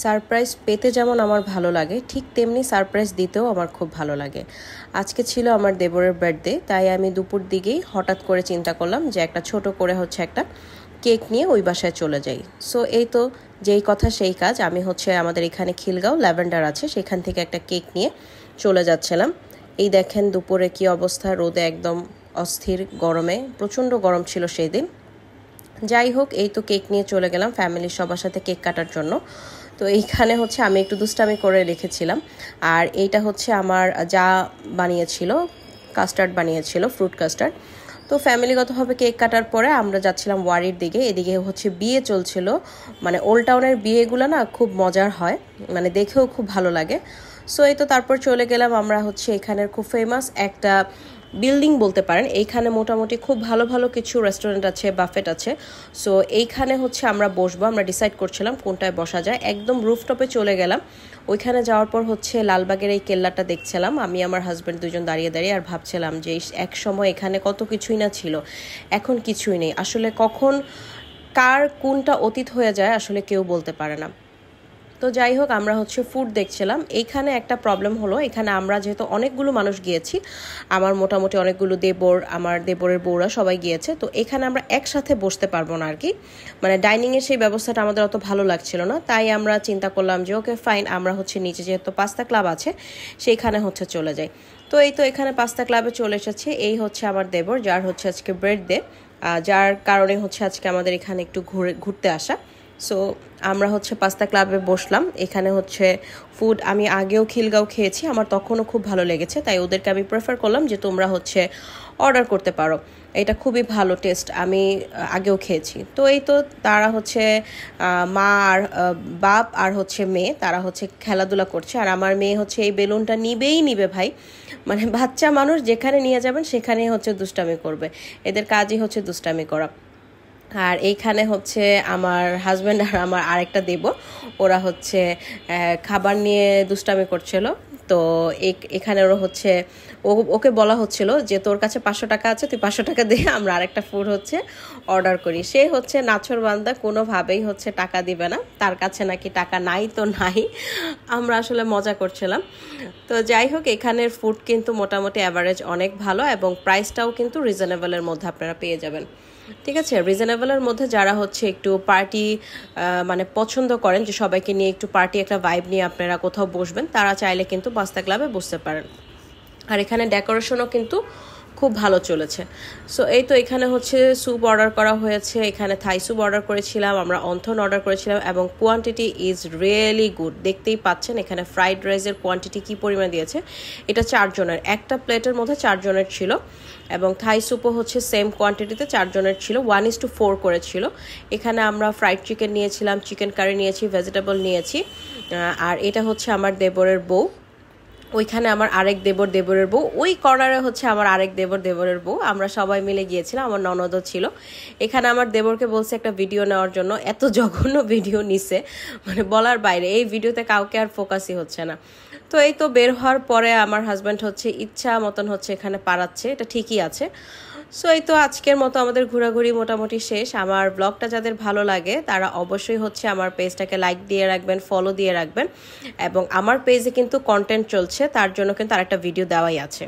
Surprise পেতে যেমন আমার ভালো লাগে ঠিক তেমনি সারপ্রাইজ দিতেও আমার খুব ভালো লাগে। আজকে ছিল আমার দেবরের বার্থডে, তাই আমি দুপুর দিকেই হঠাৎ করে চিন্তা করলাম যে একটা ছোট করে একটা কেক নিয়ে ওই বাসায় চলে যাই। সো এই তো যেই কথা সেই কাজ, আমি আমাদের এখানে খিলগাঁও ল্যাভেন্ডার আছে, সেখান থেকে একটা কেক নিয়ে চলে যাচ্ছিলাম। এই দেখেন দুপুরে কি অবস্থা, রোদে একদম অস্থির, গরমে প্রচণ্ড গরম ছিল সেই দিন। যাই হোক, এই তো কেক নিয়ে চলে গেলাম ফ্যামিলির সবার সাথে কেক কাটার জন্য। তো এইখানে আমি একটু দুষ্টামি করে রেখেছিলাম, আর এইটা আমার যা বানিয়েছিল, কাস্টার্ড বানিয়েছিল, ফ্রুট কাস্টার্ড। তো ফ্যামিলিগতভাবে কেক কাটার পরে আমরা যাচ্ছিলাম ওয়ারির দিকে। এদিকে বিয়ে চলছিল, মানে ওল্ড টাউনের বিয়েগুলো না খুব মজার হয়, মানে দেখেও খুব ভালো লাগে। সো এই তো তারপর চলে গেলাম আমরা এখানের খুব ফেমাস একটা বিল্ডিং বলতে পারেন। এইখানে মোটামুটি খুব ভালো ভালো কিছু রেস্টুরেন্ট আছে, বাফেট আছে। সো এইখানে আমরা বসবো, আমরা ডিসাইড করছিলাম কোনটায় বসা যায়। একদম রুফটপে চলে গেলাম। ওইখানে যাওয়ার পর লালবাগের এই কেল্লাটা দেখছিলাম, আমি আমার হাজব্যান্ড দুজন দাঁড়িয়ে দাঁড়িয়ে, আর ভাবছিলাম যে এক সময় এখানে কত কিছুই না ছিল, এখন কিছুই নেই। আসলে কখন কার কোনটা অতীত হয়ে যায় আসলে কেউ বলতে পারে না। তো যাই হোক, আমরা ফুড দেখছিলাম। এইখানে একটা প্রবলেম হলো, এখানে আমরা যেহেতু অনেকগুলো মানুষ গিয়েছি, আমার মোটামুটি অনেকগুলো দেবর, আমার দেবরের বউরা সবাই গিয়েছে, তো এখানে আমরা একসাথে বসতে পারবো না আর কি। মানে ডাইনিংয়ের সেই ব্যবস্থাটা আমাদের অত ভালো লাগছিল না, তাই আমরা চিন্তা করলাম যে ওকে ফাইন, আমরা নিচে যেহেতু পাস্তা ক্লাব আছে সেইখানে চলে যাই। তো এই তো এখানে পাস্তা ক্লাবে চলে এসেছে। এই আমার দেবর, যার আজকে বার্থডে, যার কারণে আজকে আমাদের এখানে একটু ঘুরতে আসা। সো আমরা পাস্তা ক্লাবে বসলাম। এখানে ফুড আমি আগেও খিলগাঁও খেয়েছি, আমার তখনও খুব ভালো লেগেছে, তাই ওদেরকে আমি প্রেফার করলাম যে তোমরা অর্ডার করতে পারো, এটা খুবই ভালো টেস্ট, আমি আগেও খেয়েছি। তো এই তো তারা মা আর বাপ আর মেয়ে, তারা খেলাধুলা করছে, আর আমার মেয়ে এই বেলুনটা নিবেই নিবে ভাই। মানে বাচ্চা মানুষ যেখানে নিয়ে যাবেন সেখানেই দুষ্টামি করবে, এদের কাজই দুষ্টামি করা। আর এইখানে আমার হাজব্যান্ড আর আমার আরেকটা দেব, ওরা খাবার নিয়ে দুষ্টামি করছিল। তো এখানে ওরা ওকে বলা হচ্ছিল যে তোর কাছে 500 টাকা আছে, তুই 500 টাকা দিয়ে আমরা আরেকটা ফুড অর্ডার করি। সে নাছর বান্দা, কোনোভাবেই টাকা দিবে না, তার কাছে নাকি টাকা নাই তো নাই। আমরা আসলে মজা করছিলাম। তো যাই হোক, এখানের ফুড কিন্তু মোটামুটি অ্যাভারেজ অনেক ভালো, এবং প্রাইসটাও কিন্তু রিজনেবলের মধ্যে আপনারা পেয়ে যাবেন। ঠিক আছে, রিজনেবলের মধ্যে যারা একটু পার্টি মানে পছন্দ করেন, যে সবাইকে নিয়ে একটু পার্টি একটা ভাইব নিয়ে আপনারা কোথাও বসবেন, তারা চাইলে কিন্তু পাস্তা ক্লাবে বসতে পারেন। আর এখানে ডেকোরেশনও কিন্তু খুব ভালো চলেছে। সো এই তো এখানে স্যুপ অর্ডার করা হয়েছে, এখানে থাই স্যুপ অর্ডার করেছিলাম, আমরা অন্থন অর্ডার করেছিলাম, এবং কোয়ান্টিটি ইজ রিয়েলি গুড। দেখতেই পাচ্ছেন এখানে ফ্রাইড রাইসের কোয়ান্টিটি কী পরিমাণে দিয়েছে। এটা 4 জনের, একটা প্লেটের মধ্যে 4 জনের ছিল, এবং থাই স্যুপও সেম কোয়ান্টিটিতে 4 জনের ছিল, 1:4 করেছিল। এখানে আমরা ফ্রাইড চিকেন নিয়েছিলাম, চিকেন কারি নিয়েছি, ভেজিটেবল নিয়েছি। আর এটা আমার দেবরের বউ, ওইখানে আমার আরেক দেবরের বউ, ওই কর্নারে আমার আরেক দেবরের বউ, আমরা সবাই মিলে গিয়েছিলাম, আমার ননদও ছিল। এখানে আমার দেবরকে বলছে একটা ভিডিও নেওয়ার জন্য, এত জঘন্য ভিডিও নিছে, মানে বলার বাইরে। এই ভিডিওতে কাউকে আর ফোকাসই হচ্ছে না। তো এই তো বের হওয়ার পরে আমার হাজব্যান্ড ইচ্ছা মতন এখানে পারাচ্ছে, এটা ঠিকই আছে। সো এই তো আজকের মতো আমাদের ঘোরাঘুরি মোটামুটি শেষ। আমার ব্লগটা যাদের ভালো লাগে তারা অবশ্যই আমার পেজটাকে লাইক দিয়ে রাখবেন, ফলো দিয়ে রাখবেন, এবং আমার পেজে কিন্তু কন্টেন্ট চলছে, তার জন্য কিন্তু আরেকটা ভিডিও দেওয়াই আছে।